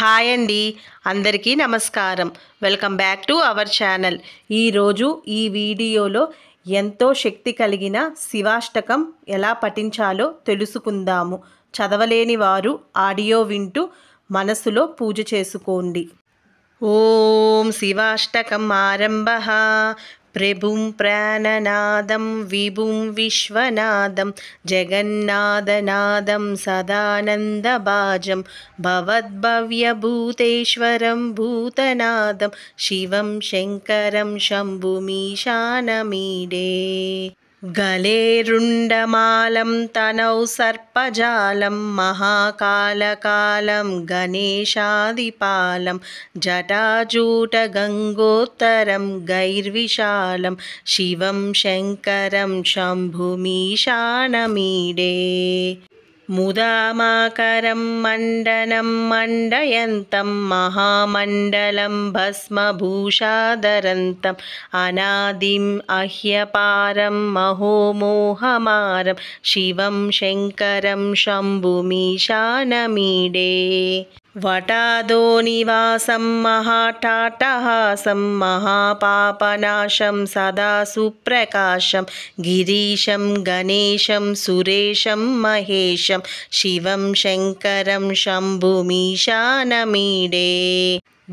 Hi అండి, అందరికీ నమస్కారం. Welcome back to our channel. ఈరోజు ఈ వీడియోలో ఎంతో శక్తి కలిగిన శివాష్టకం ఎలా పఠించాలో తెలుసుకుందాము. చదవలేని వారు ఆడియో వింటూ మనసులో పూజ చేసుకోండి. ఓం శివాష్టకం ఆరంభః. ప్రభుం ప్రాణనాదం విభుం విశ్వనాదం జగన్నాథనాదం సదానందభాజం భవద్భవ్యభూతేశ్వరం భూతనాదం శివం శంకరం శంభుమీశానమీడే. గలే రుండమాలం తనౌ సర్పజాలం మహాకాలకాలం గణేశాదిపాలం జటాజూటగంగోత్తరం గైర్విశాలం శివం శంకరం శంభుమీశానమీడే. ముదామాకరం మండనం మండయంతం మహామండలం భస్మభూషాధరంతం అనాదిం అహ్యపారం మహోమోహమారం శివం శంకరం శంభుమీశానమీడే. వటాదో నివాసం మహాటాటహాసం మహాపాపనాశం సదా సుప్రకాశం గిరీశం గణేశం సురేశం మహేశం శివం శంకరం శంభుమీశానమీడే.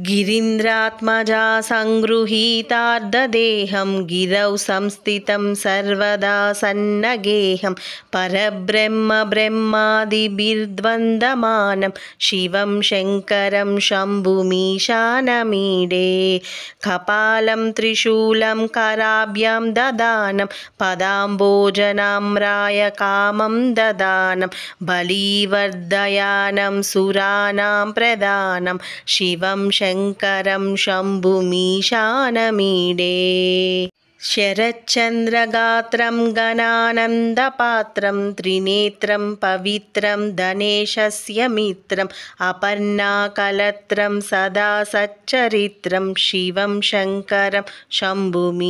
గిరీంద్రాత్మజా సంగృహీతార్ధదేహం గిరౌ సంస్థితం సర్వదా సన్నగేహం పరబ్రహ్మ బ్రహ్మాదిభిర్ద్వందమానం శివం శంకరం శంభుమీశానమీడే. కపాలం త్రిశూలం కరాభ్యాం దదానం పదాంబోజనామ్రాయ కామం దదానం బలీవర్ధయానం సురానాం ప్రదానం శివం శంకరం శంభుమీశానమీడే. శరచ్చంద్రగాత్రం గణానందపాత్రం త్రినేత్రం పవిత్రం ధనేశస్య మిత్రం అపర్ణాకలత్రం సదా సచ్చరిత్రం శివం శంకరం శంభుమీశానమీడే.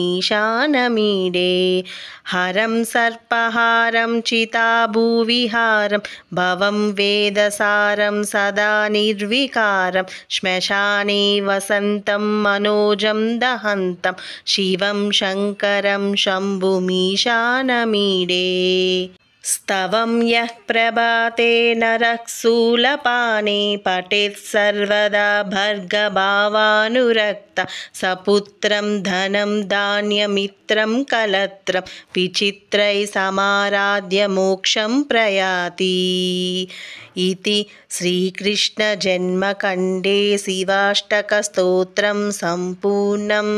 హరం సర్పహారం చితాభూవిహారం భవం వేదసారం సదా నిర్వికారం శ్మశానే వసంతం మనోజం దహంతం శివం శంకరం శంభుమీశానమీడే. స్తవం యః ప్రభాతే నరః శూలపానే పఠేత్ సర్వదా భర్గభావానురక్త సపుత్రం ధనం ధాన్యమిత్రం కలత్రం విచిత్రై సమారాధ్య మోక్షం ప్రయాతి. ఇతి శ్రీకృష్ణ జన్మఖండే శివాష్టక స్తోత్రం సంపూర్ణం.